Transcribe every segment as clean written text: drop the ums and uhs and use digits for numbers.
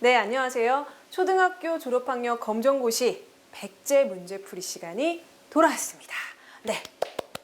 네, 안녕하세요. 초등학교 졸업학력 검정고시 백제 문제풀이 시간이 돌아왔습니다. 네,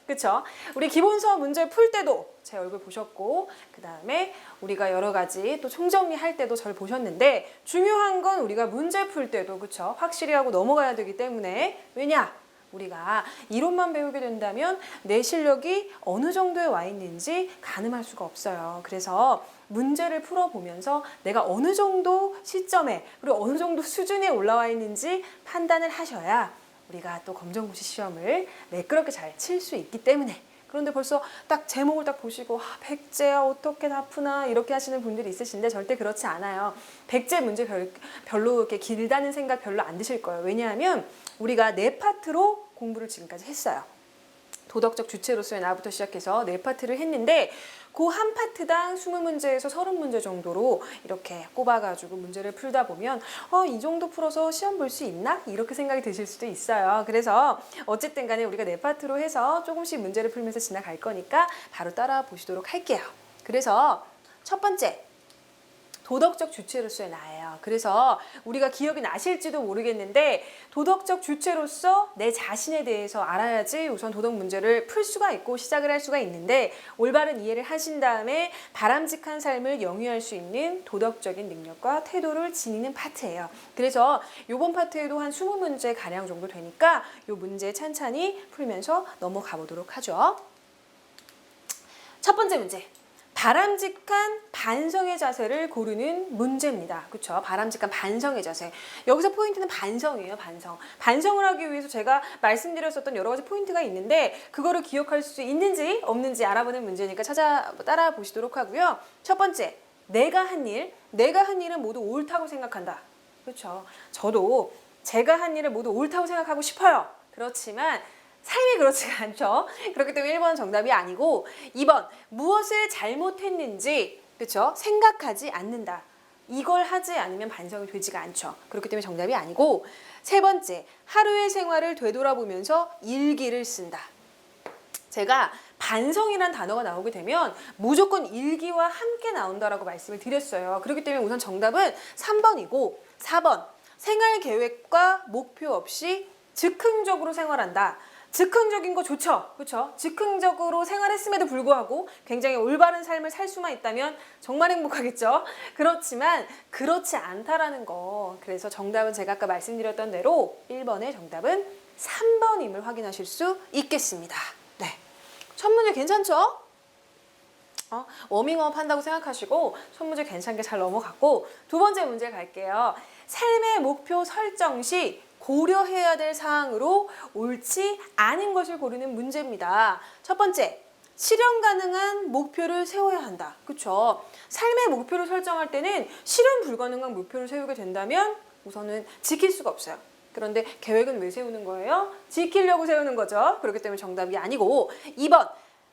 그쵸? 우리 기본서 문제 풀 때도 제 얼굴 보셨고, 그 다음에 우리가 여러 가지 또 총정리할 때도 저를 보셨는데, 중요한 건 우리가 문제 풀 때도, 그쵸? 확실히 하고 넘어가야 되기 때문에, 왜냐? 우리가 이론만 배우게 된다면 내 실력이 어느 정도에 와 있는지 가늠할 수가 없어요. 그래서 문제를 풀어보면서 내가 어느 정도 시점에 그리고 어느 정도 수준에 올라와 있는지 판단을 하셔야 우리가 또 검정고시 시험을 매끄럽게 잘 칠 수 있기 때문에. 그런데 벌써 딱 제목을 딱 보시고 백제야 어떻게 다 푸나 이렇게 하시는 분들이 있으신데 절대 그렇지 않아요. 백제 문제 별로 이렇게 길다는 생각 별로 안 드실 거예요. 왜냐하면 우리가 네 파트로 공부를 지금까지 했어요. 도덕적 주체로서의 나부터 시작해서 네 파트를 했는데 그 한 파트당 20문제에서 30문제 정도로 이렇게 꼽아가지고 문제를 풀다 보면 이 정도 풀어서 시험 볼 수 있나? 이렇게 생각이 드실 수도 있어요. 그래서 어쨌든 간에 우리가 네 파트로 해서 조금씩 문제를 풀면서 지나갈 거니까 바로 따라 보시도록 할게요. 그래서 첫 번째, 도덕적 주체로서의 나예요. 그래서 우리가 기억이 나실지도 모르겠는데 도덕적 주체로서 내 자신에 대해서 알아야지 우선 도덕 문제를 풀 수가 있고 시작을 할 수가 있는데 올바른 이해를 하신 다음에 바람직한 삶을 영위할 수 있는 도덕적인 능력과 태도를 지니는 파트예요. 그래서 이번 파트에도 한 20문제 가량 정도 되니까 이 문제 찬찬히 풀면서 넘어가 보도록 하죠. 첫 번째 문제. 바람직한 반성의 자세를 고르는 문제입니다. 그렇죠? 바람직한 반성의 자세. 여기서 포인트는 반성이에요. 반성. 반성을 하기 위해서 제가 말씀드렸었던 여러 가지 포인트가 있는데 그거를 기억할 수 있는지 없는지 알아보는 문제니까 따라 보시도록 하고요. 첫 번째, 내가 한 일은 모두 옳다고 생각한다. 그렇죠? 저도 제가 한 일을 모두 옳다고 생각하고 싶어요. 그렇지만 삶이 그렇지가 않죠. 그렇기 때문에 1번 정답이 아니고 2번 무엇을 잘못했는지 그렇죠? 생각하지 않는다. 이걸 하지 않으면 반성이 되지가 않죠. 그렇기 때문에 정답이 아니고 세 번째 하루의 생활을 되돌아보면서 일기를 쓴다. 제가 반성이란 단어가 나오게 되면 무조건 일기와 함께 나온다라고 말씀을 드렸어요. 그렇기 때문에 우선 정답은 3번이고 4번 생활 계획과 목표 없이 즉흥적으로 생활한다. 즉흥적인 거 좋죠. 그렇죠? 즉흥적으로 생활했음에도 불구하고 굉장히 올바른 삶을 살 수만 있다면 정말 행복하겠죠. 그렇지만 그렇지 않다라는 거. 그래서 정답은 제가 아까 말씀드렸던 대로 1번의 정답은 3번임을 확인하실 수 있겠습니다. 네. 첫 문제 괜찮죠? 워밍업 한다고 생각하시고 첫 문제 괜찮게 잘 넘어갔고 두 번째 문제 갈게요. 삶의 목표 설정 시 고려해야 될 사항으로 옳지 않은 것을 고르는 문제입니다. 첫 번째, 실현 가능한 목표를 세워야 한다. 그렇죠? 삶의 목표를 설정할 때는 실현 불가능한 목표를 세우게 된다면 우선은 지킬 수가 없어요. 그런데 계획은 왜 세우는 거예요? 지키려고 세우는 거죠. 그렇기 때문에 정답이 아니고 2번,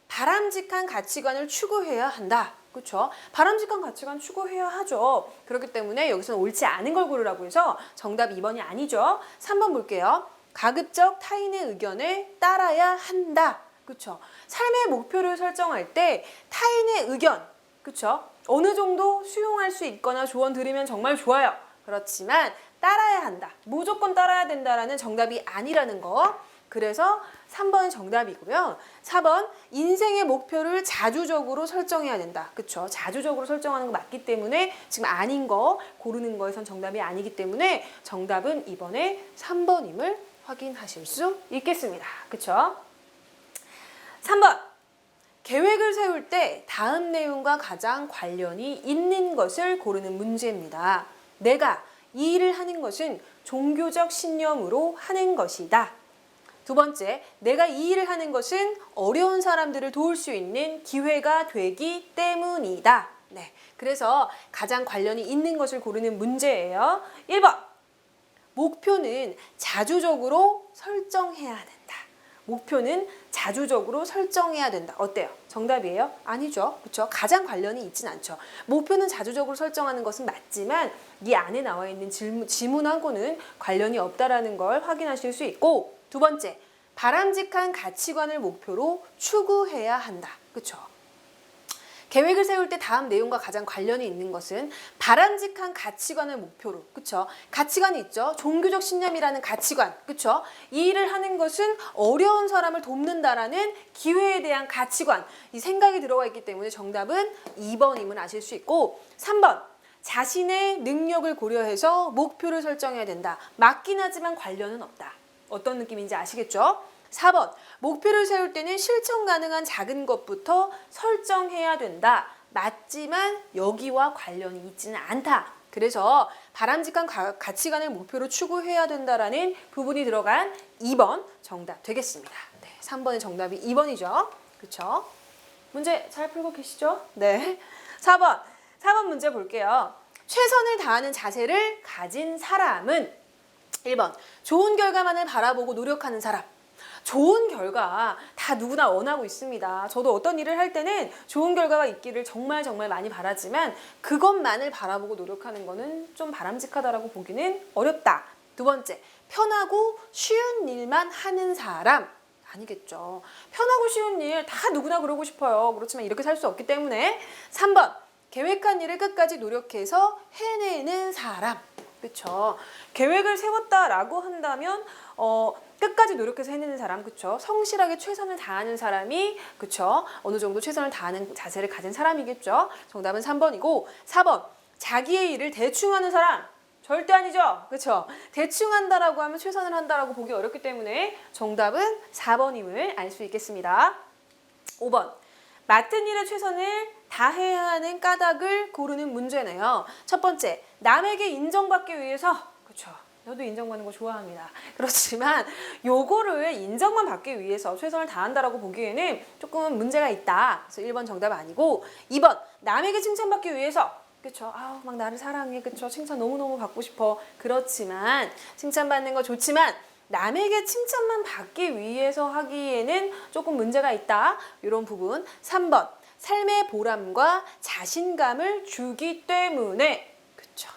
바람직한 가치관을 추구해야 한다. 그렇죠? 바람직한 가치관 추구해야 하죠. 그렇기 때문에 여기서는 옳지 않은 걸 고르라고 해서 정답 2번이 아니죠. 3번 볼게요. 가급적 타인의 의견에 따라야 한다. 그렇죠? 삶의 목표를 설정할 때 타인의 의견, 그렇죠? 어느 정도 수용할 수 있거나 조언 들으면 정말 좋아요. 그렇지만 따라야 한다. 무조건 따라야 된다라는 정답이 아니라는 거. 그래서 3번이 정답이고요. 4번 인생의 목표를 자주적으로 설정해야 된다. 그렇죠? 자주적으로 설정하는 거 맞기 때문에 지금 아닌 거 고르는 거에선 정답이 아니기 때문에 정답은 이번에 3번임을 확인하실 수 있겠습니다. 그렇죠? 3번 계획을 세울 때 다음 내용과 가장 관련이 있는 것을 고르는 문제입니다. 내가 이 일을 하는 것은 종교적 신념으로 하는 것이다. 두 번째, 내가 이 일을 하는 것은 어려운 사람들을 도울 수 있는 기회가 되기 때문이다. 네, 그래서 가장 관련이 있는 것을 고르는 문제예요. 1번, 목표는 자주적으로 설정해야 된다. 목표는 자주적으로 설정해야 된다. 어때요? 정답이에요? 아니죠. 그렇죠? 가장 관련이 있진 않죠. 목표는 자주적으로 설정하는 것은 맞지만 이 안에 나와 있는 지문하고는 관련이 없다라는 걸 확인하실 수 있고 두 번째, 바람직한 가치관을 목표로 추구해야 한다. 그렇죠? 계획을 세울 때 다음 내용과 가장 관련이 있는 것은 바람직한 가치관을 목표로, 그쵸? 가치관이 있죠. 종교적 신념이라는 가치관, 그쵸? 이 일을 하는 것은 어려운 사람을 돕는다라는 기회에 대한 가치관, 이 생각이 들어가 있기 때문에 정답은 2번임을 아실 수 있고, 3번. 자신의 능력을 고려해서 목표를 설정해야 된다. 맞긴 하지만 관련은 없다. 어떤 느낌인지 아시겠죠? 4번. 목표를 세울 때는 실천 가능한 작은 것부터 설정해야 된다. 맞지만 여기와 관련이 있지는 않다. 그래서 바람직한 가치관을 목표로 추구해야 된다라는 부분이 들어간 2번 정답 되겠습니다. 네, 3번의 정답이 2번이죠. 그렇죠? 문제 잘 풀고 계시죠? 네. 4번 문제 볼게요. 최선을 다하는 자세를 가진 사람은 1번. 좋은 결과만을 바라보고 노력하는 사람. 좋은 결과 다 누구나 원하고 있습니다. 저도 어떤 일을 할 때는 좋은 결과가 있기를 정말 많이 바라지만 그것만을 바라보고 노력하는 거는 좀 바람직하다라고 보기는 어렵다. 2번째, 편하고 쉬운 일만 하는 사람. 아니겠죠. 편하고 쉬운 일 다 누구나 그러고 싶어요. 그렇지만 이렇게 살 수 없기 때문에. 3번, 계획한 일을 끝까지 노력해서 해내는 사람. 그쵸? 계획을 세웠다라고 한다면 끝까지 노력해서 해내는 사람, 그쵸? 성실하게 최선을 다하는 사람이, 그쵸? 어느 정도 최선을 다하는 자세를 가진 사람이겠죠? 정답은 3번이고, 4번, 자기의 일을 대충 하는 사람. 절대 아니죠? 그쵸? 대충 한다라고 하면 최선을 한다라고 보기 어렵기 때문에 정답은 4번임을 알 수 있겠습니다. 5번, 맡은 일에 최선을 다해야 하는 까닭을 고르는 문제네요. 첫 번째, 남에게 인정받기 위해서, 그쵸? 저도 인정받는 거 좋아합니다. 그렇지만 요거를 인정만 받기 위해서 최선을 다한다라고 보기에는 조금 문제가 있다. 그래서 1번 정답 아니고, 2번, 남에게 칭찬받기 위해서, 그쵸? 아우, 막 나를 사랑해. 그쵸? 칭찬 너무너무 받고 싶어. 그렇지만, 칭찬받는 거 좋지만, 남에게 칭찬만 받기 위해서 하기에는 조금 문제가 있다. 이런 부분. 3번, 삶의 보람과 자신감을 주기 때문에. 그쵸?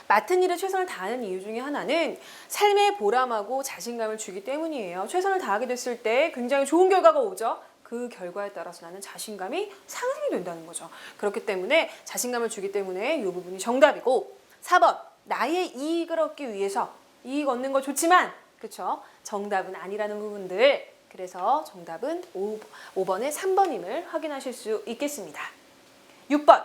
맡은 일에 최선을 다하는 이유 중에 하나는 삶의 보람하고 자신감을 주기 때문이에요. 최선을 다하게 됐을 때 굉장히 좋은 결과가 오죠. 그 결과에 따라서 나는 자신감이 상승이 된다는 거죠. 그렇기 때문에 자신감을 주기 때문에 이 부분이 정답이고, 4번, 나의 이익을 얻기 위해서. 이익 얻는 거 좋지만, 그쵸? 정답은 아니라는 부분들. 그래서 정답은 5번의 3번임을 확인하실 수 있겠습니다. 6번.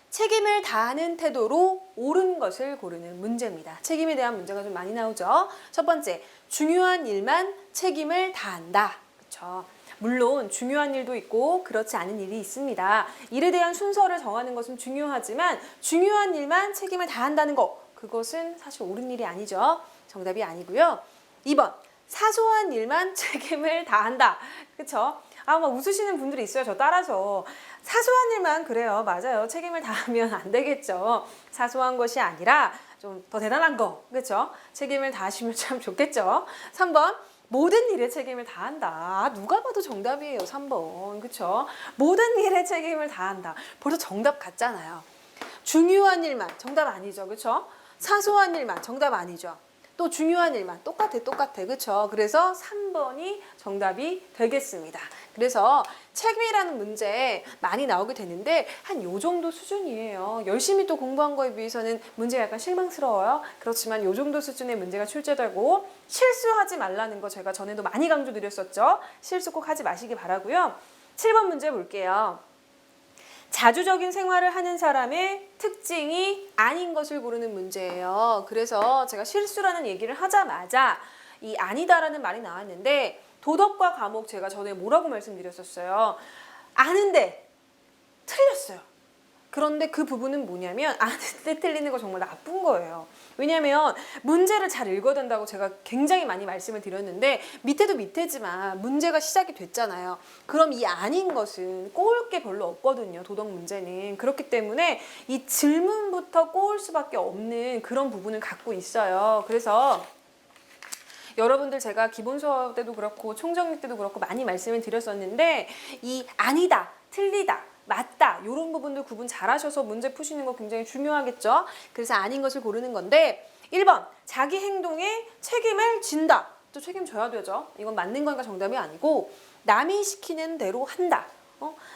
책임을 다하는 태도로 옳은 것을 고르는 문제입니다. 책임에 대한 문제가 좀 많이 나오죠. 첫 번째, 중요한 일만 책임을 다한다. 그쵸? 물론 중요한 일도 있고 그렇지 않은 일이 있습니다. 일에 대한 순서를 정하는 것은 중요하지만 중요한 일만 책임을 다한다는 거, 그것은 사실 옳은 일이 아니죠. 정답이 아니고요. 2번, 사소한 일만 책임을 다한다. 그쵸? 막 웃으시는 분들이 있어요. 저 따라서. 사소한 일만, 그래요. 맞아요. 책임을 다하면 안 되겠죠. 사소한 것이 아니라 좀 더 대단한 거. 그쵸? 책임을 다하시면 참 좋겠죠. 3번, 모든 일에 책임을 다한다. 누가 봐도 정답이에요. 3번. 그쵸? 모든 일에 책임을 다한다. 벌써 정답 같잖아요. 중요한 일만, 정답 아니죠. 그쵸? 사소한 일만, 정답 아니죠. 또 중요한 일만, 똑같아. 그쵸? 그래서 3번이 정답이 되겠습니다. 그래서 책임이라는 문제 많이 나오게 되는데 한 요 정도 수준이에요. 열심히 또 공부한 거에 비해서는 문제가 약간 실망스러워요. 그렇지만 요 정도 수준의 문제가 출제되고, 실수하지 말라는 거 제가 전에도 많이 강조드렸었죠. 실수 꼭 하지 마시기 바라고요. 7번 문제 볼게요. 자주적인 생활을 하는 사람의 특징이 아닌 것을 고르는 문제예요. 그래서 제가 실수라는 얘기를 하자마자 이 아니다라는 말이 나왔는데, 도덕과 과목 제가 전에 뭐라고 말씀드렸었어요. 아는데 틀렸어요. 그런데 그 부분은 뭐냐면 아는데 틀리는 거 정말 나쁜 거예요. 왜냐하면 문제를 잘 읽어야 된다고 제가 굉장히 많이 말씀을 드렸는데, 밑에도 밑에지만 문제가 시작이 됐잖아요. 그럼 이 아닌 것은 꼬을 게 별로 없거든요. 도덕 문제는. 그렇기 때문에 이 질문부터 꼬을 수밖에 없는 그런 부분을 갖고 있어요. 그래서 여러분들 제가 기본 수업 때도 그렇고 총정리 때도 그렇고 많이 말씀을 드렸었는데, 이 아니다, 틀리다, 맞다, 이런 부분들 구분 잘 하셔서 문제 푸시는 거 굉장히 중요하겠죠. 그래서 아닌 것을 고르는 건데, 1번, 자기 행동에 책임을 진다. 또 책임져야 되죠. 이건 맞는 거니까 정답이 아니고, 남이 시키는 대로 한다.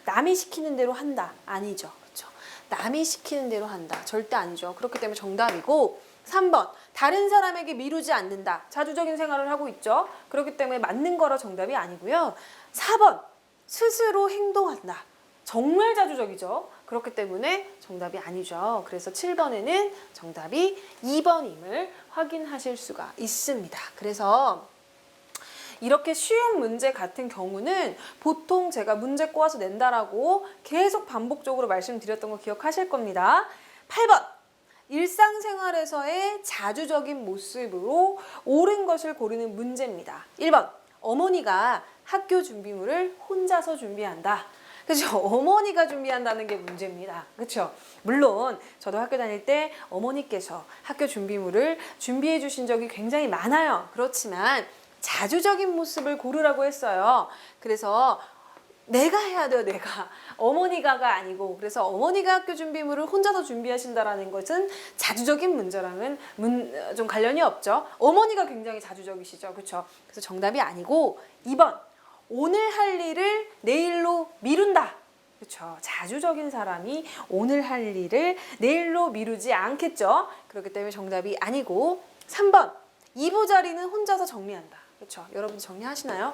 남이 시키는 대로 한다. 아니죠. 그렇죠? 남이 시키는 대로 한다. 절대 아니죠. 그렇기 때문에 정답이고 3번 다른 사람에게 미루지 않는다. 자주적인 생활을 하고 있죠. 그렇기 때문에 맞는 거라 정답이 아니고요. 4번 스스로 행동한다. 정말 자주적이죠. 그렇기 때문에 정답이 아니죠. 그래서 7번에는 정답이 2번임을 확인하실 수가 있습니다. 그래서 이렇게 쉬운 문제 같은 경우는 보통 제가 문제 꼬아서 낸다라고 계속 반복적으로 말씀드렸던 거 기억하실 겁니다. 8번 일상생활에서의 자주적인 모습으로 옳은 것을 고르는 문제입니다. 1번 어머니가 학교 준비물을 혼자서 준비한다. 그렇죠? 어머니가 준비한다는 게 문제입니다. 그렇죠? 물론 저도 학교 다닐 때 어머니께서 학교 준비물을 준비해 주신 적이 굉장히 많아요. 그렇지만 자주적인 모습을 고르라고 했어요. 그래서 내가 해야 돼요, 내가. 어머니가가 아니고. 그래서 어머니가 학교 준비물을 혼자서 준비하신다라는 것은 자주적인 문제랑은 좀 관련이 없죠. 어머니가 굉장히 자주적이시죠. 그렇죠? 그래서 정답이 아니고 2번. 오늘 할 일을 내일로 미룬다. 그렇죠. 자주적인 사람이 오늘 할 일을 내일로 미루지 않겠죠. 그렇기 때문에 정답이 아니고 3번. 이부자리는 혼자서 정리한다. 그렇죠. 여러분 정리하시나요?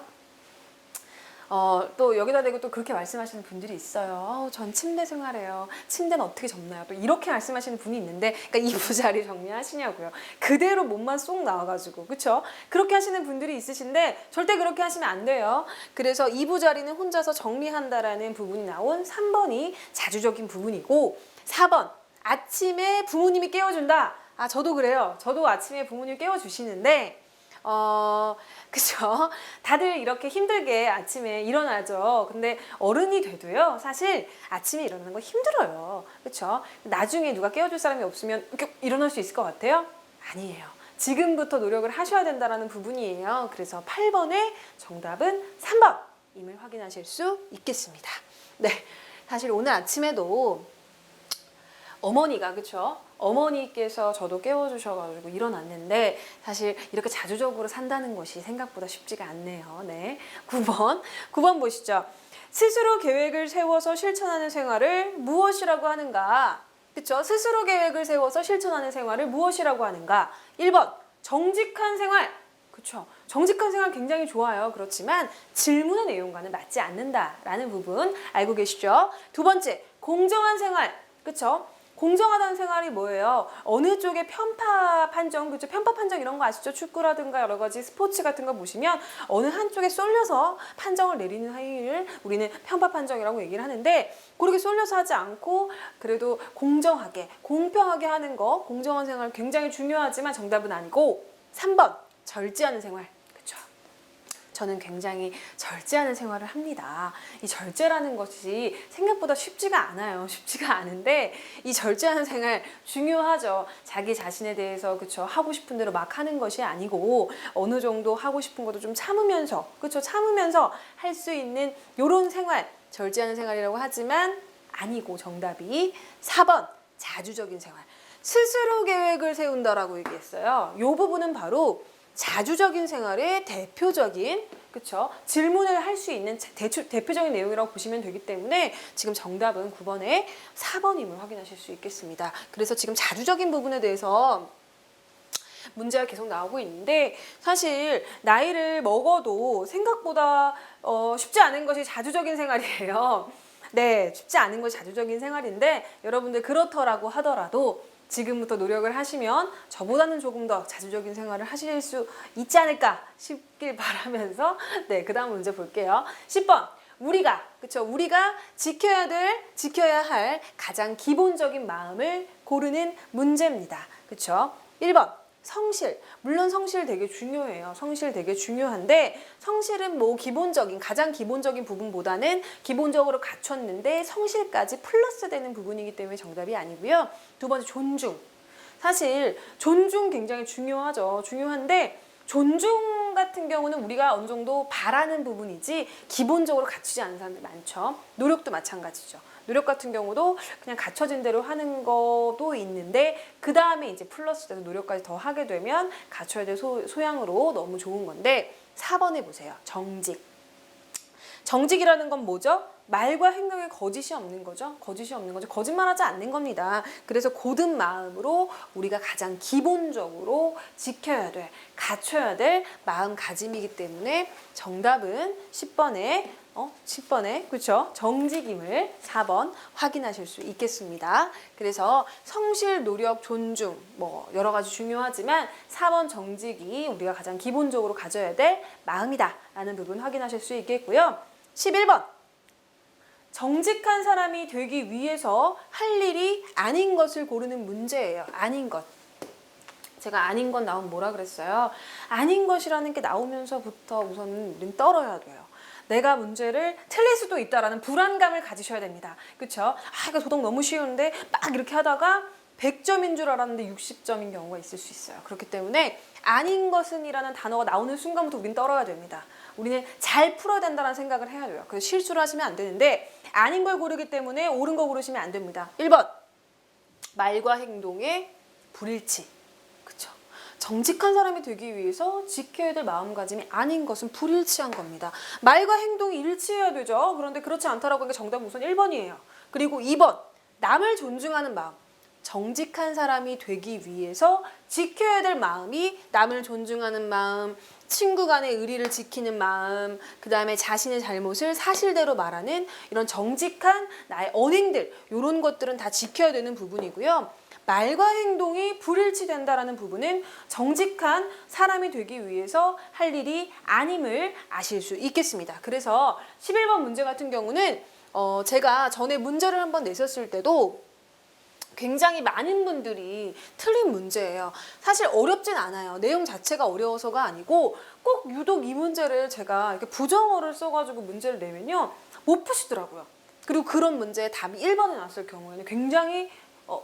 또 여기다 대고 또 그렇게 말씀하시는 분들이 있어요. 전 침대 생활해요. 침대는 어떻게 접나요? 또 이렇게 말씀하시는 분이 있는데, 그러니까 이부자리 정리하시냐고요. 그대로 몸만 쏙 나와가지고, 그렇죠? 그렇게 하시는 분들이 있으신데 절대 그렇게 하시면 안 돼요. 그래서 이부자리는 혼자서 정리한다라는 부분이 나온 3번이 자주적인 부분이고, 4번 아침에 부모님이 깨워준다. 아, 저도 그래요. 저도 아침에 부모님 깨워주시는데, 그쵸? 다들 이렇게 힘들게 아침에 일어나죠. 근데 어른이 돼도요, 사실 아침에 일어나는 거 힘들어요. 그쵸? 나중에 누가 깨워줄 사람이 없으면 이렇게 일어날 수 있을 것 같아요? 아니에요. 지금부터 노력을 하셔야 된다는 부분이에요. 그래서 8번의 정답은 3번임을 확인하실 수 있겠습니다. 네. 사실 오늘 아침에도 어머니가, 그쵸? 어머니께서 저도 깨워주셔가지고 일어났는데 사실 이렇게 자주적으로 산다는 것이 생각보다 쉽지가 않네요. 네. 9번 보시죠. 스스로 계획을 세워서 실천하는 생활을 무엇이라고 하는가? 그쵸? 스스로 계획을 세워서 실천하는 생활을 무엇이라고 하는가? 1번 정직한 생활. 그쵸? 정직한 생활 굉장히 좋아요. 그렇지만 질문의 내용과는 맞지 않는다라는 부분 알고 계시죠? 2번째 공정한 생활. 그쵸? 공정하다는 생활이 뭐예요? 어느 쪽에 편파 판정, 그렇죠? 편파 판정 이런 거 아시죠? 축구라든가 여러 가지 스포츠 같은 거 보시면 어느 한쪽에 쏠려서 판정을 내리는 행위를 우리는 편파 판정이라고 얘기를 하는데 그렇게 쏠려서 하지 않고 그래도 공정하게, 공평하게 하는 거, 공정한 생활 굉장히 중요하지만 정답은 아니고 3번, 절제하는 생활. 저는 굉장히 절제하는 생활을 합니다. 이 절제라는 것이 생각보다 쉽지가 않아요. 쉽지가 않은데 이 절제하는 생활 중요하죠. 자기 자신에 대해서 그쵸 하고 싶은 대로 막 하는 것이 아니고 어느 정도 하고 싶은 것도 좀 참으면서 그쵸 참으면서 할 수 있는 요런 생활 절제하는 생활이라고 하지만 아니고 정답이 4번 자주적인 생활. 스스로 계획을 세운다라고 얘기했어요. 요 부분은 바로 자주적인 생활의 대표적인 그쵸? 질문을 할 수 있는 대표적인 내용이라고 보시면 되기 때문에 지금 정답은 9번에 4번임을 확인하실 수 있겠습니다. 그래서 지금 자주적인 부분에 대해서 문제가 계속 나오고 있는데 사실 나이를 먹어도 생각보다 쉽지 않은 것이 자주적인 생활이에요. 네, 쉽지 않은 것이 자주적인 생활인데 여러분들 그렇더라고 하더라도 지금부터 노력을 하시면 저보다는 조금 더 자주적인 생활을 하실 수 있지 않을까 싶길 바라면서 네, 그 다음 문제 볼게요. 10번 우리가 지켜야 할 가장 기본적인 마음을 고르는 문제입니다. 그쵸? 1번 성실. 물론 성실 되게 중요해요. 성실 되게 중요한데 성실은 뭐 가장 기본적인 부분보다는 기본적으로 갖췄는데 성실까지 플러스 되는 부분이기 때문에 정답이 아니고요. 2번째 존중. 사실 존중 굉장히 중요하죠. 중요한데 존중 같은 경우는 우리가 어느 정도 바라는 부분이지 기본적으로 갖추지 않은 사람들 많죠. 노력도 마찬가지죠. 노력 같은 경우도 그냥 갖춰진 대로 하는 것도 있는데 그 다음에 이제 플러스 돼서 노력까지 더 하게 되면 갖춰야 될 소양으로 너무 좋은 건데 4번 해보세요. 정직. 정직이라는 건 뭐죠? 말과 행동에 거짓이 없는 거죠. 거짓이 없는 거죠. 거짓말하지 않는 겁니다. 그래서 고든 마음으로 우리가 가장 기본적으로 지켜야 돼, 갖춰야 될 마음가짐이기 때문에 정답은 10번에 그렇죠? 정직임을 4번 확인하실 수 있겠습니다. 그래서 성실, 노력, 존중 뭐 여러 가지 중요하지만 4번 정직이 우리가 가장 기본적으로 가져야 될 마음이다 라는 부분 확인하실 수 있겠고요. 11번 정직한 사람이 되기 위해서 할 일이 아닌 것을 고르는 문제예요. 아닌 것. 제가 아닌 것 나오면 뭐라 그랬어요? 아닌 것이라는 게 나오면서부터 우선 우린 떨어야 돼요. 내가 문제를 틀릴 수도 있다라는 불안감을 가지셔야 됩니다. 그렇죠? 아, 이거 도덕 너무 쉬운데 막 이렇게 하다가 100점인 줄 알았는데 60점인 경우가 있을 수 있어요. 그렇기 때문에 아닌 것은이라는 단어가 나오는 순간부터 우린 떨어야 됩니다. 우리는 잘 풀어야 된다는 생각을 해야 돼요. 그래서 실수를 하시면 안 되는데 아닌 걸 고르기 때문에 옳은 거 고르시면 안 됩니다. 1번 말과 행동의 불일치. 그렇죠? 정직한 사람이 되기 위해서 지켜야 될 마음가짐이 아닌 것은 불일치한 겁니다. 말과 행동이 일치해야 되죠. 그런데 그렇지 않다라고 하니까 정답은 우선 1번이에요. 그리고 2번 남을 존중하는 마음. 정직한 사람이 되기 위해서 지켜야 될 마음이 남을 존중하는 마음, 친구 간의 의리를 지키는 마음, 그 다음에 자신의 잘못을 사실대로 말하는 이런 정직한 나의 언행들, 이런 것들은 다 지켜야 되는 부분이고요. 말과 행동이 불일치된다라는 부분은 정직한 사람이 되기 위해서 할 일이 아님을 아실 수 있겠습니다. 그래서 11번 문제 같은 경우는 제가 전에 문제를 한번 냈었을 때도 굉장히 많은 분들이 틀린 문제예요. 사실 어렵진 않아요. 내용 자체가 어려워서가 아니고 꼭 유독 이 문제를 제가 이렇게 부정어를 써가지고 문제를 내면요 못 푸시더라고요. 그리고 그런 문제에 답이 1번에 나왔을 경우에는 굉장히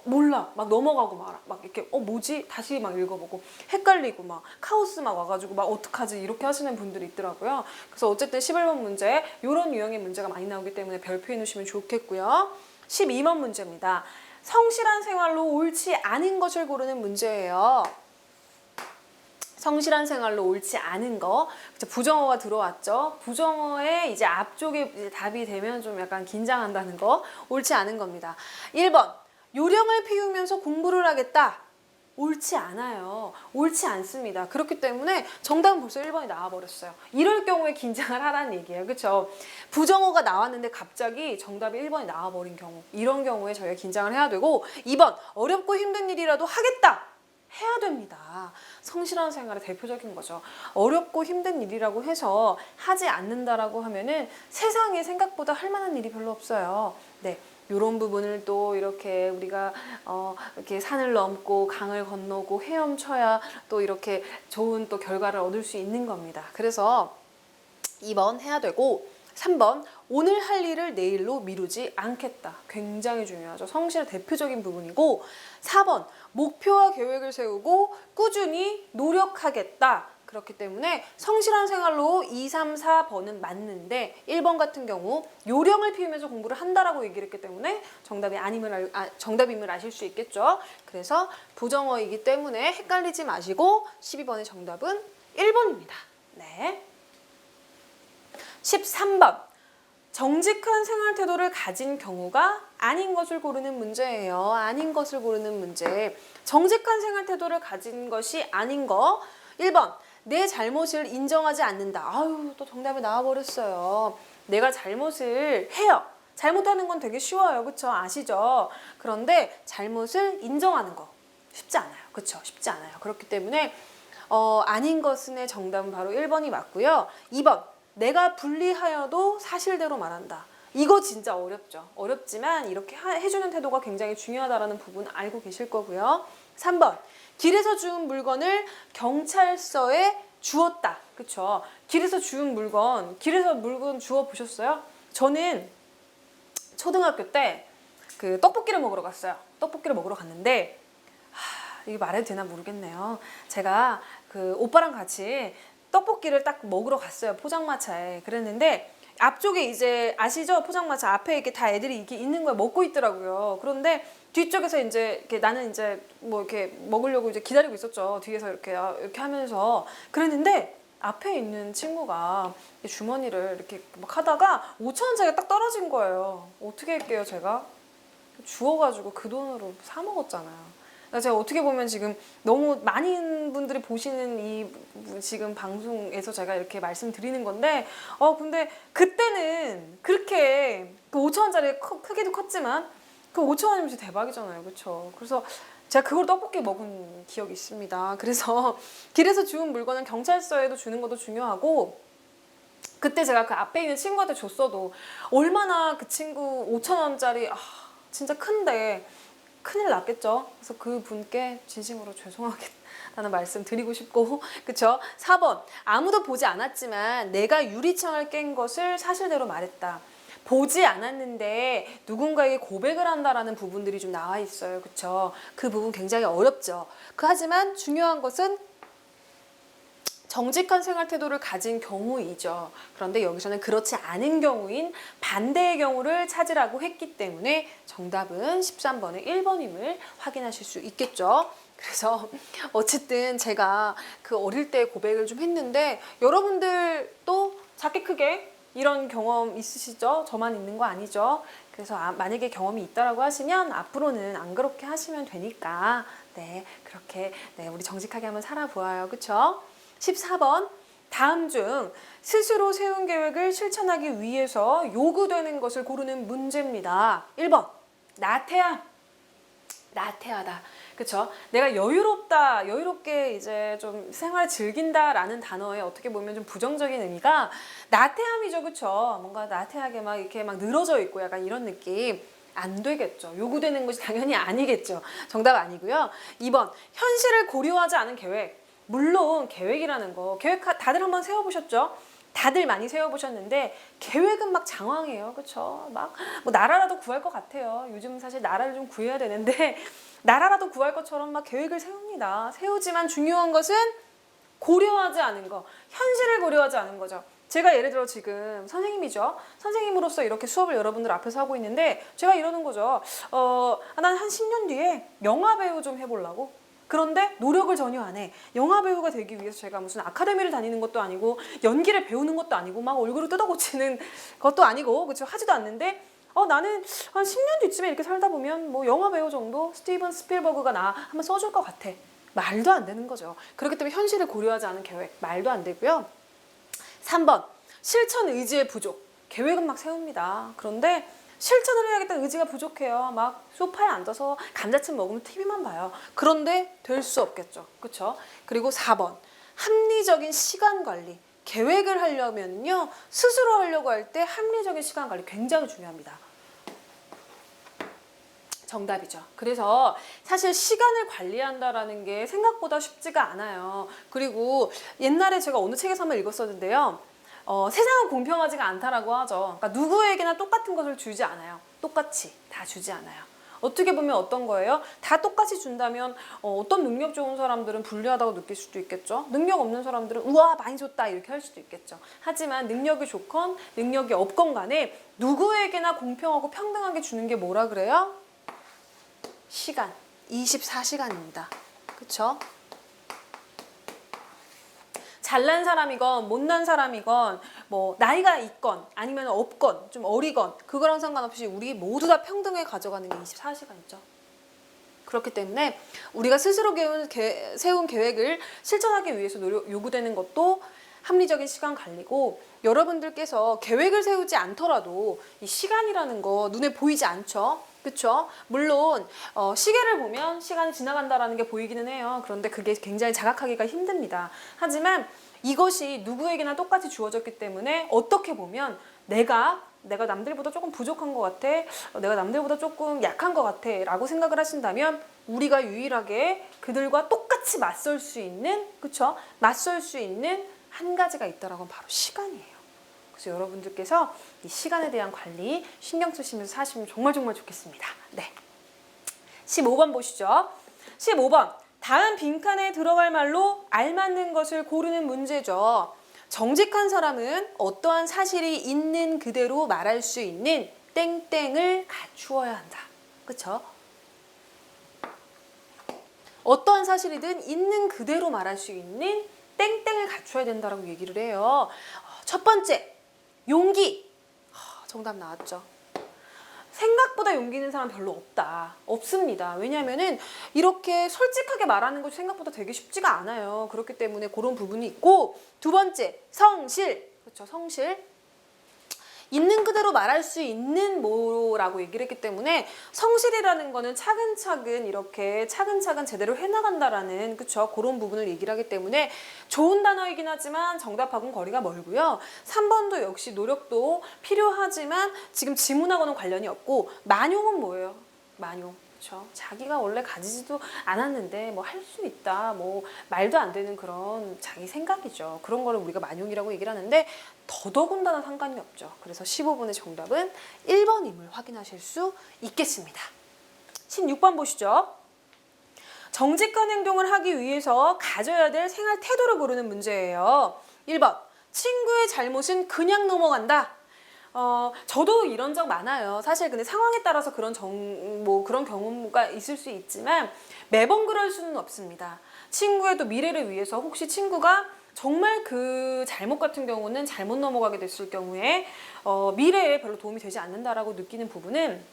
몰라 막 넘어가고 막 이렇게 뭐지 다시 막 읽어보고 헷갈리고 막 카오스 막 와가지고 막 어떡하지 이렇게 하시는 분들이 있더라고요. 그래서 어쨌든 11번 문제 이런 유형의 문제가 많이 나오기 때문에 별표해 놓으시면 좋겠고요. 12번 문제입니다. 성실한 생활로 옳지 않은 것을 고르는 문제예요. 성실한 생활로 옳지 않은 거. 부정어가 들어왔죠. 부정어에 이제 앞쪽에 이제 답이 되면 좀 약간 긴장한다는 거. 옳지 않은 겁니다. 1번. 요령을 피우면서 공부를 하겠다. 옳지 않아요. 옳지 않습니다. 그렇기 때문에 정답은 벌써 1번이 나와버렸어요. 이럴 경우에 긴장을 하라는 얘기예요. 그렇죠? 부정어가 나왔는데 갑자기 정답이 1번이 나와버린 경우. 이런 경우에 저희가 긴장을 해야 되고 2번. 어렵고 힘든 일이라도 하겠다. 해야 됩니다. 성실한 생활의 대표적인 거죠. 어렵고 힘든 일이라고 해서 하지 않는다라고 하면은 세상에 생각보다 할 만한 일이 별로 없어요. 네. 이런 부분을 또 이렇게 우리가 이렇게 산을 넘고 강을 건너고 헤엄쳐야 또 이렇게 좋은 또 결과를 얻을 수 있는 겁니다. 그래서 2번 해야 되고 3번 오늘 할 일을 내일로 미루지 않겠다. 굉장히 중요하죠. 성실의 대표적인 부분이고 4번 목표와 계획을 세우고 꾸준히 노력하겠다. 그렇기 때문에 성실한 생활로 2, 3, 4번은 맞는데 1번 같은 경우 요령을 피우면서 공부를 한다라고 얘기를 했기 때문에 정답임을 아실 수 있겠죠. 그래서 부정어이기 때문에 헷갈리지 마시고 12번의 정답은 1번입니다. 네. 13번. 정직한 생활 태도를 가진 경우가 아닌 것을 고르는 문제예요. 아닌 것을 고르는 문제. 정직한 생활 태도를 가진 것이 아닌 거. 1번. 내 잘못을 인정하지 않는다. 아유, 또 정답이 나와버렸어요. 내가 잘못을 해요. 잘못하는 건 되게 쉬워요. 그쵸? 아시죠? 그런데 잘못을 인정하는 거 쉽지 않아요. 그쵸? 쉽지 않아요. 그렇기 때문에 아닌 것은의 정답은 바로 1번이 맞고요. 2번. 내가 불리하여도 사실대로 말한다. 이거 진짜 어렵죠. 어렵지만 이렇게 해주는 태도가 굉장히 중요하다는 부분 알고 계실 거고요. 3번. 길에서 주운 물건을 경찰서에 주었다. 그쵸? 길에서 물건 주워 보셨어요? 저는 초등학교 때 그 떡볶이를 먹으러 갔어요. 떡볶이를 먹으러 갔는데 이게 말해도 되나 모르겠네요. 제가 그 오빠랑 같이 떡볶이를 딱 먹으러 갔어요. 포장마차에. 그랬는데 앞쪽에 이제 아시죠? 포장마차 앞에 이렇게 다 애들이 이렇게 있는 걸 먹고 있더라고요. 그런데 뒤쪽에서 이제 이렇게 나는 이제 뭐 이렇게 먹으려고 이제 기다리고 있었죠. 뒤에서 이렇게 하면서 그랬는데 앞에 있는 친구가 주머니를 이렇게 막 하다가 5,000원짜리가 딱 떨어진 거예요. 어떻게 할게요, 제가? 주워가지고 그 돈으로 사 먹었잖아요. 그러니까 제가 어떻게 보면 지금 너무 많은 분들이 보시는 이 지금 방송에서 제가 이렇게 말씀드리는 건데, 근데 그때는 그렇게 그 5,000원짜리 크기도 컸지만 그 5,000원이면 진짜 대박이잖아요, 그렇죠? 그래서 제가 그걸 떡볶이 먹은 기억이 있습니다. 그래서 길에서 주운 물건은 경찰서에도 주는 것도 중요하고, 그때 제가 그 앞에 있는 친구한테 줬어도 얼마나 그 친구 5,000원짜리 진짜 큰데 큰일 났겠죠. 그래서 그 분께 진심으로 죄송하다는 말씀 드리고 싶고, 그쵸? 4번, 아무도 보지 않았지만 내가 유리창을 깬 것을 사실대로 말했다. 보지 않았는데 누군가에게 고백을 한다라는 부분들이 좀 나와 있어요. 그쵸? 그 부분 굉장히 어렵죠. 하지만 중요한 것은 정직한 생활 태도를 가진 경우이죠. 그런데 여기서는 그렇지 않은 경우인 반대의 경우를 찾으라고 했기 때문에 정답은 13번의 1번임을 확인하실 수 있겠죠. 그래서 어쨌든 제가 그 어릴 때 고백을 좀 했는데, 여러분들도 작게 크게 이런 경험 있으시죠? 저만 있는 거 아니죠? 그래서 만약에 경험이 있다라고 하시면 앞으로는 안 그렇게 하시면 되니까 그렇게 우리 정직하게 한번 살아보아요. 그쵸? 14번, 다음 중 스스로 세운 계획을 실천하기 위해서 요구되는 것을 고르는 문제입니다. 1번, 나태하다. 그쵸? 내가 여유롭게 이제 좀 생활을 즐긴다라는 단어에 어떻게 보면 좀 부정적인 의미가 나태함이죠. 그쵸? 뭔가 나태하게 막 이렇게 막 늘어져 있고 약간 이런 느낌. 안 되겠죠. 요구되는 것이 당연히 아니겠죠. 정답 아니고요. 2번, 현실을 고려하지 않은 계획. 물론 계획이라는 거, 계획 다들 한번 세워보셨죠? 다들 많이 세워보셨는데 계획은 막 장황해요. 그쵸? 막 뭐 나라라도 구할 것 같아요. 요즘 사실 나라를 좀 구해야 되는데 나라라도 구할 것처럼 막 계획을 세웁니다. 세우지만 중요한 것은 고려하지 않은 거, 현실을 고려하지 않은 거죠. 제가 예를 들어 지금 선생님이죠. 선생님으로서 이렇게 수업을 여러분들 앞에서 하고 있는데 제가 이러는 거죠. 난 한 10년 뒤에 영화 배우 좀 해보려고. 그런데 노력을 전혀 안 해. 영화 배우가 되기 위해서 제가 무슨 아카데미를 다니는 것도 아니고 연기를 배우는 것도 아니고 막 얼굴을 뜯어고치는 것도 아니고, 그렇죠? 하지도 않는데 나는 한 10년 뒤쯤에 이렇게 살다 보면 뭐 영화 배우 정도 스티븐 스필버그가 나 한번 써줄 것 같아. 말도 안 되는 거죠. 그렇기 때문에 현실을 고려하지 않은 계획, 말도 안 되고요. 3번, 실천 의지의 부족. 계획은 막 세웁니다. 그런데 실천을 해야겠다는 의지가 부족해요. 막 소파에 앉아서 감자칩 먹으면 TV만 봐요. 그런데 될 수 없겠죠. 그렇죠? 그리고 4번, 합리적인 시간 관리. 계획을 하려면요, 스스로 하려고 할 때 합리적인 시간 관리 굉장히 중요합니다. 정답이죠. 그래서 사실 시간을 관리한다라는 게 생각보다 쉽지가 않아요. 그리고 옛날에 제가 어느 책에서 한번 읽었었는데요. 세상은 공평하지가 않다라고 하죠. 그러니까 누구에게나 똑같은 것을 주지 않아요. 똑같이 다 주지 않아요. 어떻게 보면 어떤 거예요? 다 똑같이 준다면 어떤 능력 좋은 사람들은 불리하다고 느낄 수도 있겠죠. 능력 없는 사람들은 우와 많이 줬다 이렇게 할 수도 있겠죠. 하지만 능력이 좋건 능력이 없건 간에 누구에게나 공평하고 평등하게 주는 게 뭐라 그래요? 시간, 24시간입니다. 그쵸? 잘난 사람이건 못난 사람이건 뭐 나이가 있건 아니면 없건 좀 어리건 그거랑 상관없이 우리 모두 다 평등하게 가져가는 게 24시간이죠. 그렇기 때문에 우리가 스스로 세운 계획을 실천하기 위해서 요구되는 것도 합리적인 시간 관리고, 여러분들께서 계획을 세우지 않더라도 이 시간이라는 거 눈에 보이지 않죠? 그쵸? 물론 시계를 보면 시간이 지나간다라는 게 보이기는 해요. 그런데 그게 굉장히 자각하기가 힘듭니다. 하지만 이것이 누구에게나 똑같이 주어졌기 때문에 어떻게 보면 내가 남들보다 조금 부족한 것 같아, 내가 남들보다 조금 약한 것 같아 라고 생각을 하신다면 우리가 유일하게 그들과 똑같이 맞설 수 있는, 그쵸? 맞설 수 있는 한 가지가 있다라고 하면 바로 시간이에요. 그래서 여러분들께서 이 시간에 대한 관리 신경 쓰시면서 사시면 정말 좋겠습니다. 네. 15번 보시죠. 15번. 다음 빈칸에 들어갈 말로 알맞는 것을 고르는 문제죠. 정직한 사람은 어떠한 사실이 있는 그대로 말할 수 있는 땡땡을 갖추어야 한다. 그쵸? 어떠한 사실이든 있는 그대로 말할 수 있는 땡땡을 갖춰야 된다라고 얘기를 해요. 첫 번째, 용기. 정답 나왔죠. 생각보다 용기 있는 사람 별로 없다. 없습니다. 왜냐하면은 이렇게 솔직하게 말하는 것이 생각보다 되게 쉽지가 않아요. 그렇기 때문에 그런 부분이 있고, 두 번째, 성실. 그렇죠. 성실. 있는 그대로 말할 수 있는 뭐라고 얘기를 했기 때문에 성실이라는 거는 차근차근 이렇게 차근차근 제대로 해나간다라는 그쵸 그런 부분을 얘기를 하기 때문에 좋은 단어이긴 하지만 정답하고는 거리가 멀고요. 3번도 역시 노력도 필요하지만 지금 지문하고는 관련이 없고 만용은 뭐예요? 만용. 그렇죠. 자기가 원래 가지지도 않았는데 뭐 할 수 있다 뭐 말도 안 되는 그런 자기 생각이죠. 그런 거를 우리가 만용이라고 얘기를 하는데 더더군다나 상관이 없죠. 그래서 15번의 정답은 1번임을 확인하실 수 있겠습니다. 16번 보시죠. 정직한 행동을 하기 위해서 가져야 될 생활 태도를 고르는 문제예요. 1번 친구의 잘못은 그냥 넘어간다. 저도 이런 적 많아요. 사실 근데 상황에 따라서 그런 그런 경우가 있을 수 있지만 매번 그럴 수는 없습니다. 친구의 또 미래를 위해서 혹시 친구가 정말 그 잘못 같은 경우는 잘못 넘어가게 됐을 경우에 미래에 별로 도움이 되지 않는다라고 느끼는 부분은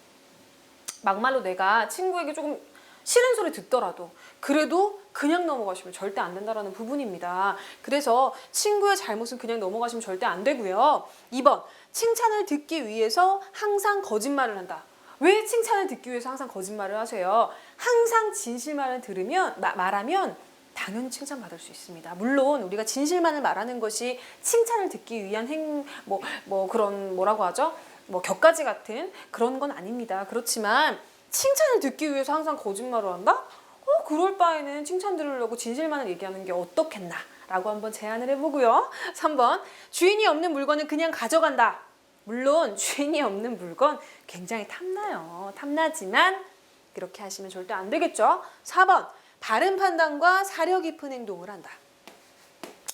막말로 내가 친구에게 조금 싫은 소리 듣더라도 그래도 그냥 넘어가시면 절대 안 된다라는 부분입니다. 그래서 친구의 잘못은 그냥 넘어가시면 절대 안 되고요. 2번, 칭찬을 듣기 위해서 항상 거짓말을 한다. 왜 칭찬을 듣기 위해서 항상 거짓말을 하세요? 항상 진실만을 말하면 당연히 칭찬받을 수 있습니다. 물론 우리가 진실만을 말하는 것이 칭찬을 듣기 위한 그런 뭐라고 하죠? 격가지 같은 그런 건 아닙니다. 그렇지만 칭찬을 듣기 위해서 항상 거짓말을 한다? 그럴 바에는 칭찬 들으려고 진실만을 얘기하는 게 어떻겠나? 라고 한번 제안을 해보고요. 3번, 주인이 없는 물건은 그냥 가져간다. 물론 주인이 없는 물건 굉장히 탐나요. 탐나지만 그렇게 하시면 절대 안 되겠죠. 4번, 바른 판단과 사려 깊은 행동을 한다.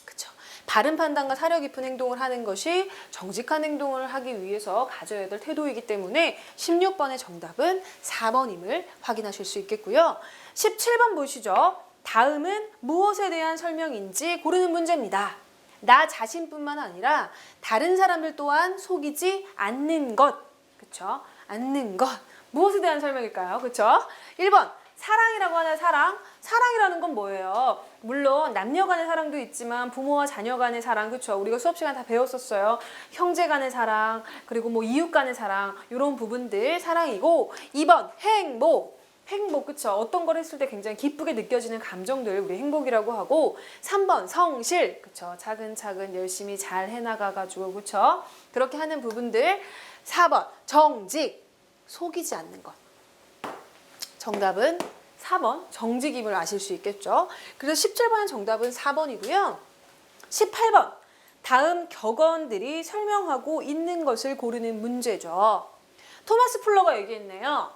그쵸? 바른 판단과 사려 깊은 행동을 하는 것이 정직한 행동을 하기 위해서 가져야 될 태도이기 때문에 16번의 정답은 4번임을 확인하실 수 있겠고요. 17번 보시죠. 다음은 무엇에 대한 설명인지 고르는 문제입니다. 나 자신뿐만 아니라 다른 사람들 또한 속이지 않는 것. 그쵸? 않는 것. 무엇에 대한 설명일까요? 그쵸? 1번. 사랑이라고 하는 사랑. 사랑이라는 건 뭐예요? 물론 남녀 간의 사랑도 있지만 부모와 자녀 간의 사랑, 그렇죠? 우리가 수업 시간 다 배웠었어요. 형제 간의 사랑, 그리고 뭐 이웃 간의 사랑, 이런 부분들 사랑이고 2번 행복. 행복, 그쵸? 어떤 걸 했을 때 굉장히 기쁘게 느껴지는 감정들 우리 행복이라고 하고 3번 성실, 그쵸? 차근차근 열심히 잘 해나가가지고, 그쵸? 그렇게 하는 부분들 4번 정직, 속이지 않는 것. 정답은 4번 정직임을 아실 수 있겠죠. 그래서 17번의 정답은 4번이고요. 18번 다음 격언들이 설명하고 있는 것을 고르는 문제죠. 토마스 플러가 얘기했네요.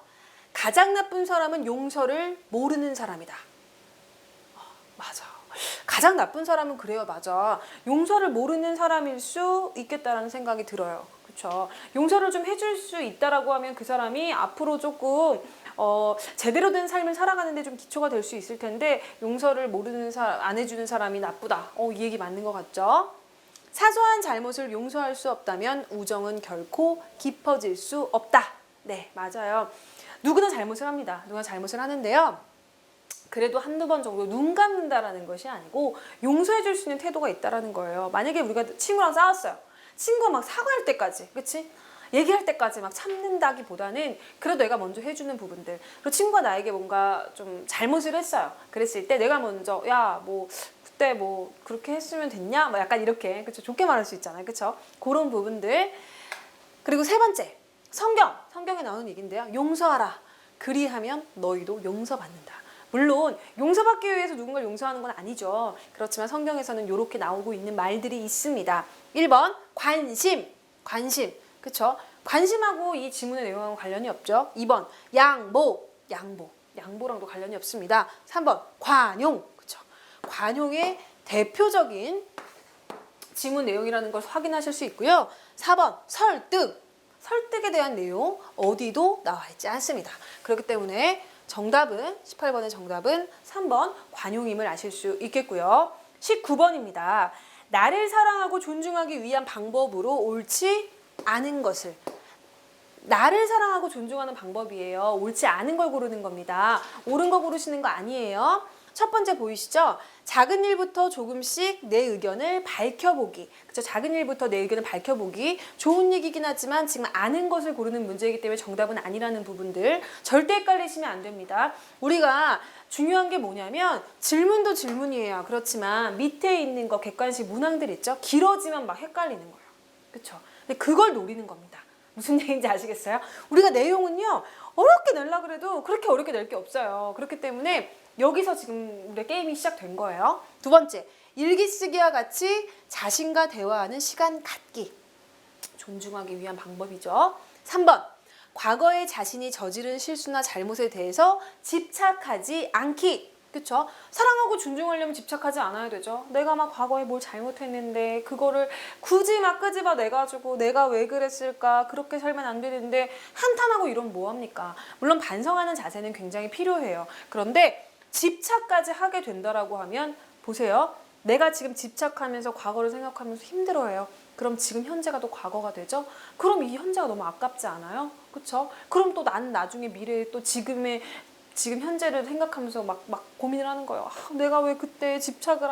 가장 나쁜 사람은 용서를 모르는 사람이다. 맞아. 가장 나쁜 사람은 그래요. 맞아. 용서를 모르는 사람일 수 있겠다라는 생각이 들어요. 그렇죠. 용서를 좀 해줄 수 있다라고 하면 그 사람이 앞으로 조금 제대로 된 삶을 살아가는데 좀 기초가 될 수 있을 텐데 용서를 모르는 사람, 안 해주는 사람이 나쁘다. 이 얘기 맞는 것 같죠? 사소한 잘못을 용서할 수 없다면 우정은 결코 깊어질 수 없다. 네, 맞아요. 누구나 잘못을 합니다. 누구나 잘못을 하는데요. 그래도 한두 번 정도 눈 감는다라는 것이 아니고 용서해 줄 수 있는 태도가 있다라는 거예요. 만약에 우리가 친구랑 싸웠어요. 친구가 막 사과할 때까지, 그치? 얘기할 때까지 막 참는다기보다는 그래도 내가 먼저 해주는 부분들. 그리고 친구가 나에게 뭔가 좀 잘못을 했어요. 그랬을 때 내가 먼저 야, 뭐 그때 뭐 그렇게 했으면 됐냐? 뭐 약간 이렇게, 그쵸? 좋게 말할 수 있잖아요. 그쵸? 그런 부분들. 그리고 세 번째, 성경에 나오는 얘기인데요. 용서하라. 그리하면 너희도 용서받는다. 물론 용서받기 위해서 누군가를 용서하는 건 아니죠. 그렇지만 성경에서는 이렇게 나오고 있는 말들이 있습니다. 1번 관심. 그쵸? 관심하고 이 지문의 내용하고 관련이 없죠. 2번 양보랑도 관련이 없습니다. 3번 관용. 그쵸? 관용의 대표적인 지문 내용이라는 걸 확인하실 수 있고요. 4번 설득에 대한 내용 어디도 나와 있지 않습니다. 그렇기 때문에 정답은 18번의 정답은 3번 관용임을 아실 수 있겠고요. 19번입니다. 나를 사랑하고 존중하기 위한 방법으로 옳지 않은 것을. 나를 사랑하고 존중하는 방법이에요. 옳지 않은 걸 고르는 겁니다. 옳은 거 고르시는 거 아니에요. 첫 번째 보이시죠? 작은 일부터 조금씩 내 의견을 밝혀보기. 그쵸? 작은 일부터 내 의견을 밝혀보기. 좋은 얘기긴 하지만 지금 아는 것을 고르는 문제이기 때문에 정답은 아니라는 부분들 절대 헷갈리시면 안 됩니다. 우리가 중요한 게 뭐냐면 질문도 질문이에요. 그렇지만 밑에 있는 거 객관식 문항들 있죠? 길어지면 막 헷갈리는 거예요. 그쵸? 근데 그걸 노리는 겁니다. 무슨 얘기인지 아시겠어요? 우리가 내용은요 어렵게 내려고 해도 그렇게 어렵게 낼 게 없어요. 그렇기 때문에 여기서 지금 우리 게임이 시작된 거예요. 두 번째, 일기 쓰기와 같이 자신과 대화하는 시간 갖기. 존중하기 위한 방법이죠. 3번, 과거에 자신이 저지른 실수나 잘못에 대해서 집착하지 않기. 그쵸? 사랑하고 존중하려면 집착하지 않아야 되죠. 내가 막 과거에 뭘 잘못했는데 그거를 굳이 막 끄집어내가지고 내가 왜 그랬을까, 그렇게 살면 안 되는데 한탄하고 이러면 뭐합니까? 물론 반성하는 자세는 굉장히 필요해요. 그런데 집착까지 하게 된다라고 하면 보세요. 내가 지금 집착하면서 과거를 생각하면서 힘들어해요. 그럼 지금 현재가 또 과거가 되죠? 그럼 이 현재가 너무 아깝지 않아요? 그쵸? 그럼 또 난 나중에 미래에 또 지금 현재를 생각하면서 막 고민을 하는 거예요. 내가 왜 그때 집착을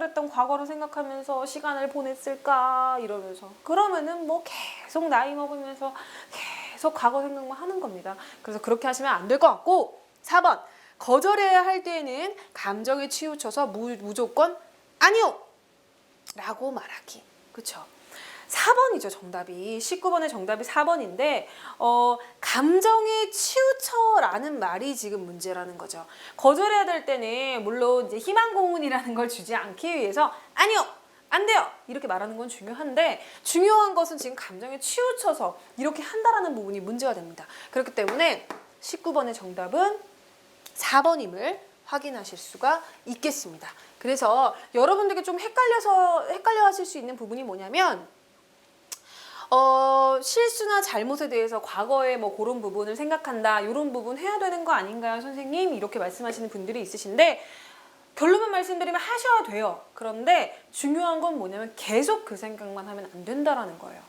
했던 과거를 생각하면서 시간을 보냈을까 이러면서. 그러면은 뭐 계속 나이 먹으면서 계속 과거 생각만 하는 겁니다. 그래서 그렇게 하시면 안 될 것 같고. 4번, 거절해야 할 때에는 감정에 치우쳐서 무조건 아니요! 라고 말하기. 그쵸? 4번이죠, 정답이. 19번의 정답이 4번인데, 감정에 치우쳐라는 말이 지금 문제라는 거죠. 거절해야 될 때는, 물론 이제 희망 고문이라는 걸 주지 않기 위해서, 아니요! 안 돼요! 이렇게 말하는 건 중요한데, 중요한 것은 지금 감정에 치우쳐서 이렇게 한다라는 부분이 문제가 됩니다. 그렇기 때문에 19번의 정답은 4번임을 확인하실 수가 있겠습니다. 그래서 여러분들께 좀 헷갈려 하실 수 있는 부분이 뭐냐면, 실수나 잘못에 대해서 과거에 뭐 그런 부분을 생각한다, 이런 부분 해야 되는 거 아닌가요, 선생님? 이렇게 말씀하시는 분들이 있으신데, 결론만 말씀드리면 하셔야 돼요. 그런데 중요한 건 뭐냐면 계속 그 생각만 하면 안 된다라는 거예요.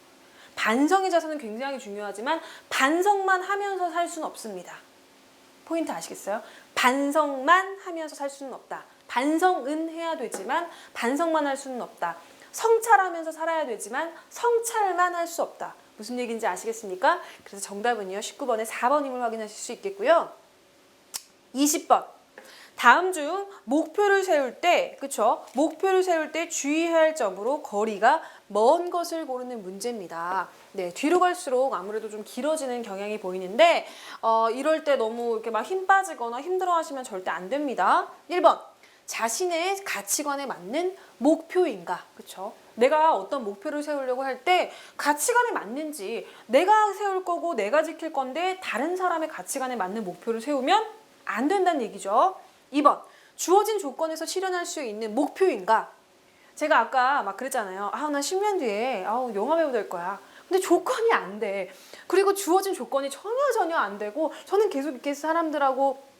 반성의 자세는 굉장히 중요하지만 반성만 하면서 살 수는 없습니다. 포인트 아시겠어요? 반성만 하면서 살 수는 없다. 반성은 해야 되지만 반성만 할 수는 없다. 성찰하면서 살아야 되지만 성찰만 할 수 없다. 무슨 얘기인지 아시겠습니까? 그래서 정답은요, 19번에 4번임을 확인하실 수 있겠고요. 20번. 다음 중 목표를 세울 때, 그쵸? 목표를 세울 때 주의해야 할 점으로 거리가 먼 것을 고르는 문제입니다. 네, 뒤로 갈수록 아무래도 좀 길어지는 경향이 보이는데, 이럴 때 너무 이렇게 막 힘 빠지거나 힘들어 하시면 절대 안 됩니다. 1번. 자신의 가치관에 맞는 목표인가? 그쵸? 내가 어떤 목표를 세우려고 할 때 가치관에 맞는지, 내가 세울 거고 내가 지킬 건데 다른 사람의 가치관에 맞는 목표를 세우면 안 된다는 얘기죠. 2번, 주어진 조건에서 실현할 수 있는 목표인가? 제가 아까 막 그랬잖아요. 나 10년 뒤에 영화배우 될 거야. 근데 조건이 안 돼. 그리고 주어진 조건이 전혀 안 되고, 저는 계속 이렇게 사람들하고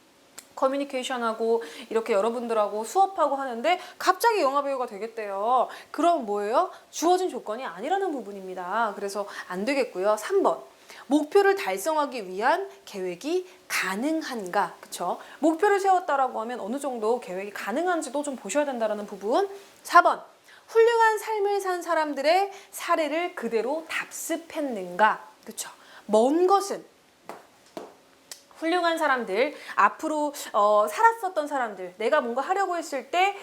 커뮤니케이션하고 이렇게 여러분들하고 수업하고 하는데 갑자기 영화배우가 되겠대요. 그럼 뭐예요? 주어진 조건이 아니라는 부분입니다. 그래서 안 되겠고요. 3번. 목표를 달성하기 위한 계획이 가능한가? 그쵸? 목표를 세웠다라고 하면 어느 정도 계획이 가능한지도 좀 보셔야 된다는 부분. 4번. 훌륭한 삶을 산 사람들의 사례를 그대로 답습했는가? 그쵸? 먼 것은 훌륭한 사람들, 앞으로 살았었던 사람들, 내가 뭔가 하려고 했을 때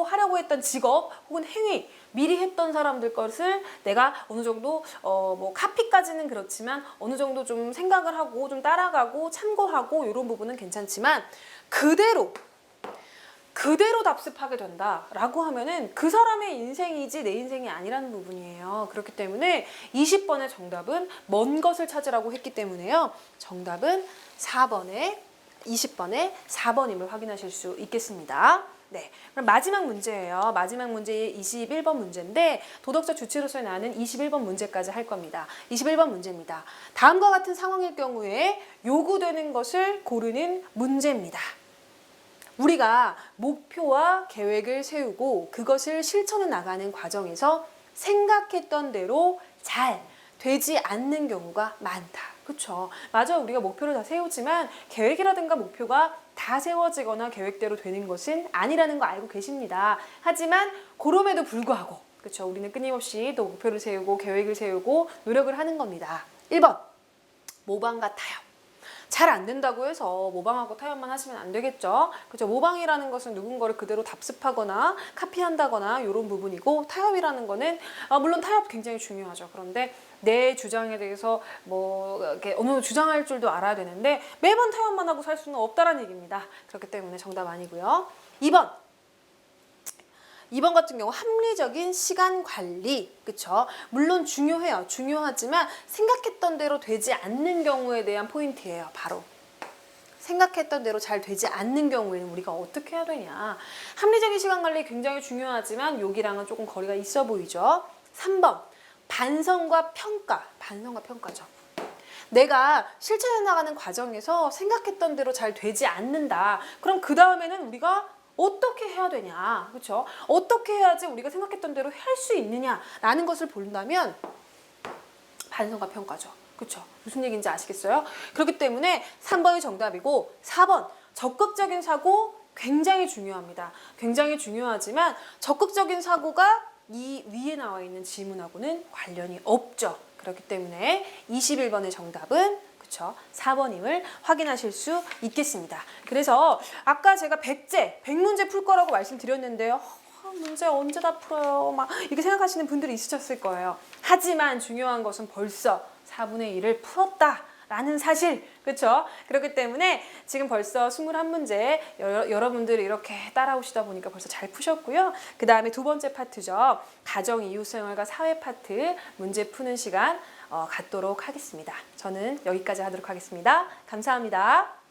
하려고 했던 직업 혹은 행위, 미리 했던 사람들 것을 내가 어느 정도 뭐 카피까지는 그렇지만 어느 정도 좀 생각을 하고 좀 따라가고 참고하고 이런 부분은 괜찮지만 그대로 답습하게 된다라고 하면은 그 사람의 인생이지 내 인생이 아니라는 부분이에요. 그렇기 때문에 20번의 정답은 먼 것을 찾으라고 했기 때문에요. 정답은 20번에 4번임을 확인하실 수 있겠습니다. 네, 그럼 마지막 문제예요. 마지막 문제 21번 문제인데 도덕적 주체로서의 나는 21번 문제까지 할 겁니다. 21번 문제입니다. 다음과 같은 상황일 경우에 요구되는 것을 고르는 문제입니다. 우리가 목표와 계획을 세우고 그것을 실천해 나가는 과정에서 생각했던 대로 잘 되지 않는 경우가 많다. 그렇죠? 맞아, 우리가 목표를 다 세우지만 계획이라든가 목표가 다 세워지거나 계획대로 되는 것은 아니라는 거 알고 계십니다. 하지만 그럼에도 불구하고 그렇죠? 우리는 끊임없이 또 목표를 세우고 계획을 세우고 노력을 하는 겁니다. 1번 모방과 타협. 잘 안 된다고 해서 모방하고 타협만 하시면 안 되겠죠. 그렇죠? 모방이라는 것은 누군가를 그대로 답습하거나 카피한다거나 이런 부분이고, 타협이라는 거는 물론 타협 굉장히 중요하죠. 그런데 내 주장에 대해서 뭐 이렇게 어느 정도 주장할 줄도 알아야 되는데 매번 타협만 하고 살 수는 없다라는 얘기입니다. 그렇기 때문에 정답 아니고요. 2번 같은 경우 합리적인 시간 관리, 그쵸? 물론 중요해요. 중요하지만 생각했던 대로 되지 않는 경우에 대한 포인트예요. 바로 생각했던 대로 잘 되지 않는 경우에는 우리가 어떻게 해야 되냐. 합리적인 시간 관리 굉장히 중요하지만 여기랑은 조금 거리가 있어 보이죠. 3번 반성과 평가. 반성과 평가죠. 내가 실천해 나가는 과정에서 생각했던 대로 잘 되지 않는다. 그럼 그 다음에는 우리가 어떻게 해야 되냐, 그렇죠? 어떻게 해야지 우리가 생각했던 대로 할 수 있느냐라는 것을 본다면 반성과 평가죠, 그렇죠? 무슨 얘기인지 아시겠어요? 그렇기 때문에 3번이 정답이고 4번 적극적인 사고 굉장히 중요합니다. 굉장히 중요하지만 적극적인 사고가 이 위에 나와 있는 질문하고는 관련이 없죠. 그렇기 때문에 21번의 정답은 그쵸? 4번임을 확인하실 수 있겠습니다. 그래서 아까 제가 100문제 풀 거라고 말씀드렸는데요. 문제 언제 다 풀어요? 막 이렇게 생각하시는 분들이 있으셨을 거예요. 하지만 중요한 것은 벌써 4분의 1을 풀었다라는 사실, 그렇죠? 그렇기 때문에 지금 벌써 21문제 여러분들이 이렇게 따라오시다 보니까 벌써 잘 푸셨고요. 그 다음에 두 번째 파트죠. 가정, 이웃생활과 사회 파트 문제 푸는 시간 갖도록 하겠습니다. 저는 여기까지 하도록 하겠습니다. 감사합니다.